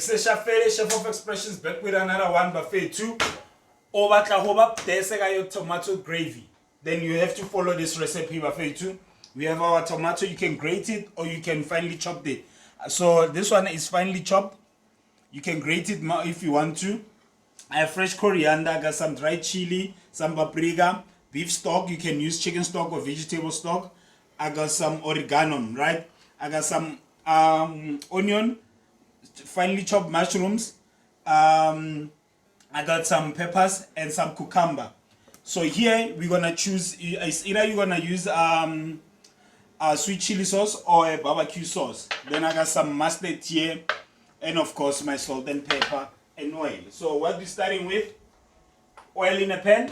Chef of Expressions back with another one buffet 2. Over the tomato gravy. Then you have to follow this recipe buffet 2. We have our tomato, you can grate it or you can finely chop it. So this one is finely chopped. You can grate it if you want to. I have fresh coriander, I got some dried chili, some paprika, beef stock, you can use chicken stock or vegetable stock. I got some oregano, right? I got some onion, finely chopped mushrooms. I got some peppers and some cucumber. So here we're gonna choose, it's either you're gonna use a sweet chili sauce or a barbecue sauce. Then I got some mustard here, and of course my salt and pepper and oil. So what we're starting with, oil in a pan,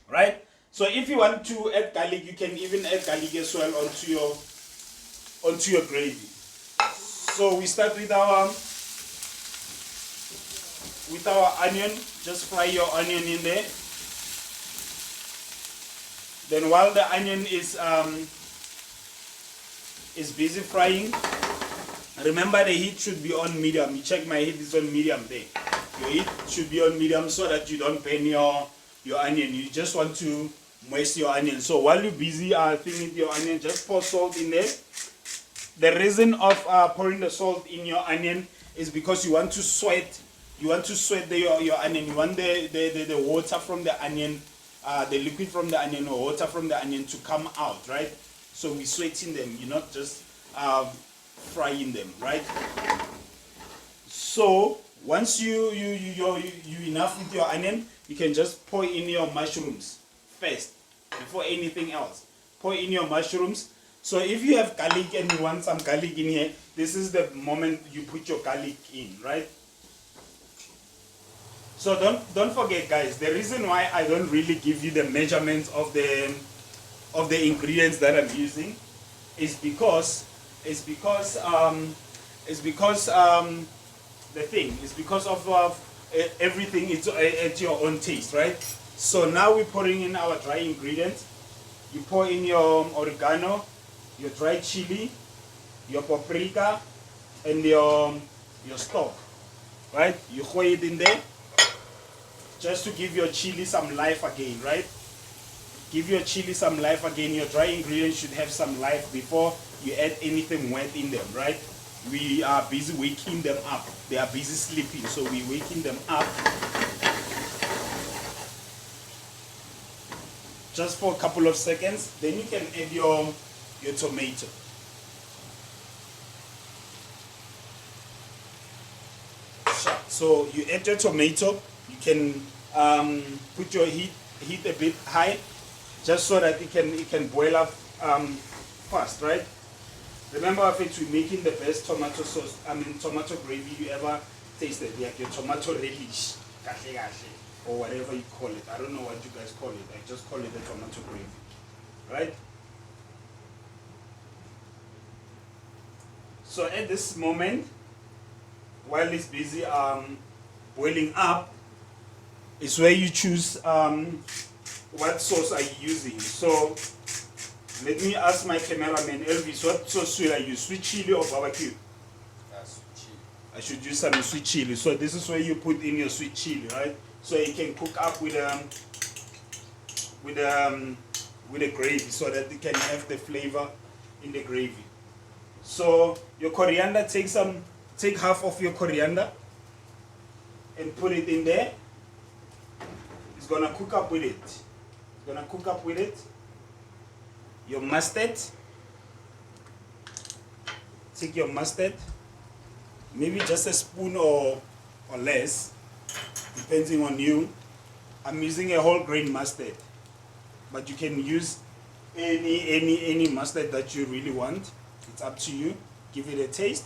right? So if you want to add garlic, you can even add garlic as well onto your gravy. So we start with our onion. Just fry your onion in there. Then while the onion is busy frying, remember the heat should be on medium. You check my heat is on medium there. Your heat should be on medium so that you don't burn your onion. You just want to moist your onion. So while you're busy thinning your onion, just pour salt in there. The reason of pouring the salt in your onion is because you want to sweat. You want to sweat your onion. You want the water from the onion, the liquid from the onion or water from the onion to come out, right? So we're sweating them. You're not just frying them, right? So once you're enough with your onion, you can just pour in your mushrooms first before anything else. Pour in your mushrooms. So if you have garlic and you want some garlic in here, this is the moment you put your garlic in, right? So don't forget, guys, the reason why I don't really give you the measurements of the ingredients that I'm using is because of everything is at your own taste, right? So now we're pouring in our dry ingredients. You pour in your oregano, your dried chili, your paprika, and your stock, right? You throw it in there just to give your chili some life again, right? Give your chili some life again. Your dry ingredients should have some life before you add anything wet in them, right? We are busy waking them up. They are busy sleeping, so we're waking them up just for a couple of seconds. Then you can add your tomato. So you add your tomato. You can put your heat a bit high, just so that it can boil up fast, right? Remember, if we're making the best tomato sauce, tomato gravy you ever tasted, like your tomato relish, or whatever you call it. I don't know what you guys call it. I just call it the tomato gravy, right? So at this moment, while it's busy boiling up, is where you choose what sauce are you using. So let me ask my cameraman Elvis, what sauce should I use? Sweet chili or barbecue? Sweet chili. I should use some sweet chili. So this is where you put in your sweet chili, right? So it can cook up with the gravy, so that it can have the flavor in the gravy. So your coriander, take half of your coriander and put it in there. It's gonna cook up with it. It's gonna cook up with it. Your mustard. Take your mustard. Maybe just a spoon or less, depending on you. I'm using a whole grain mustard, but you can use any mustard that you really want. It's up to you. Give it a taste.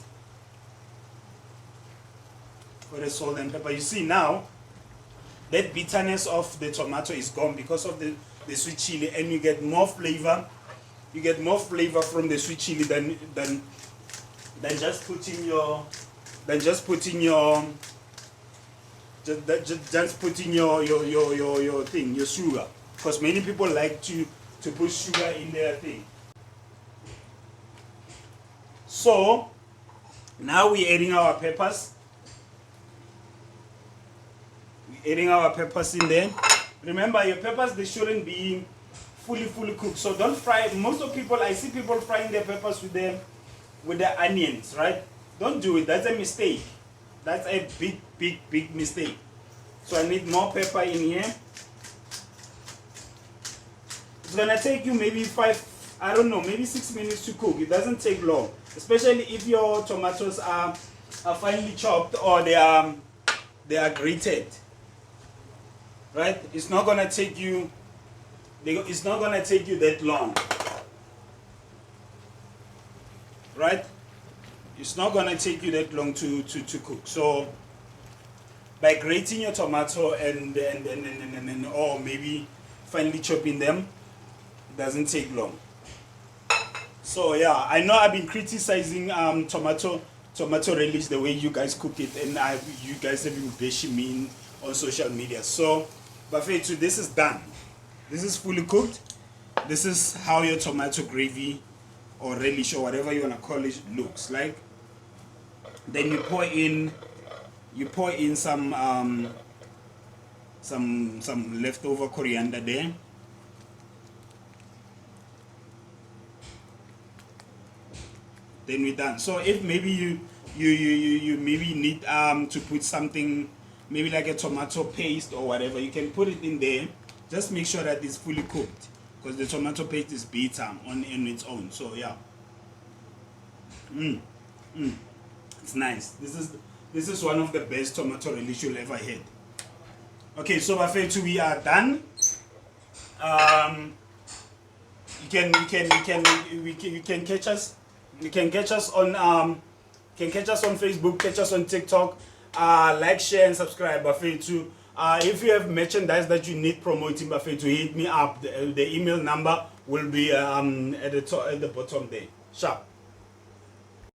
Put the salt and pepper. You see now, that bitterness of the tomato is gone because of the sweet chili, and you get more flavor. You get more flavor from the sweet chili than just putting your thing, your sugar. Because many people like to put sugar in their thing. So Now we're adding our peppers. We're adding our peppers in there. Remember, your peppers, they shouldn't be fully cooked. So don't fry. Most of people, I see people frying their peppers with the onions, right? Don't do it. That's a mistake. That's a big mistake. So I need more pepper in here. It's gonna take you maybe maybe 6 minutes to cook. It doesn't take long, especially if your tomatoes are finely chopped or they are grated. Right? It's not gonna take you that long. Right? It's not gonna take you that long to cook. So by grating your tomato and or maybe finely chopping them, it doesn't take long. So yeah, I know I've been criticizing tomato relish, the way you guys cook it, and you guys have been bashing me on social media. So buffet, this is done. This is fully cooked. This is how your tomato gravy or relish or whatever you wanna call it looks like. Then you pour in some leftover coriander there. Then we're done. So if maybe you maybe need to put something, maybe like a tomato paste or whatever, you can put it in there. Just make sure that it's fully cooked, because the tomato paste is bitter on its own. So yeah, it's nice. This is one of the best tomato relish you'll ever had. Okay, so buffet, we are done. You can catch us. You can catch us on Facebook, catch us on TikTok. Like, share, and subscribe, buffet. If you have merchandise that you need promoting, buffet, hit me up. The email number will be at the bottom there. Sharp.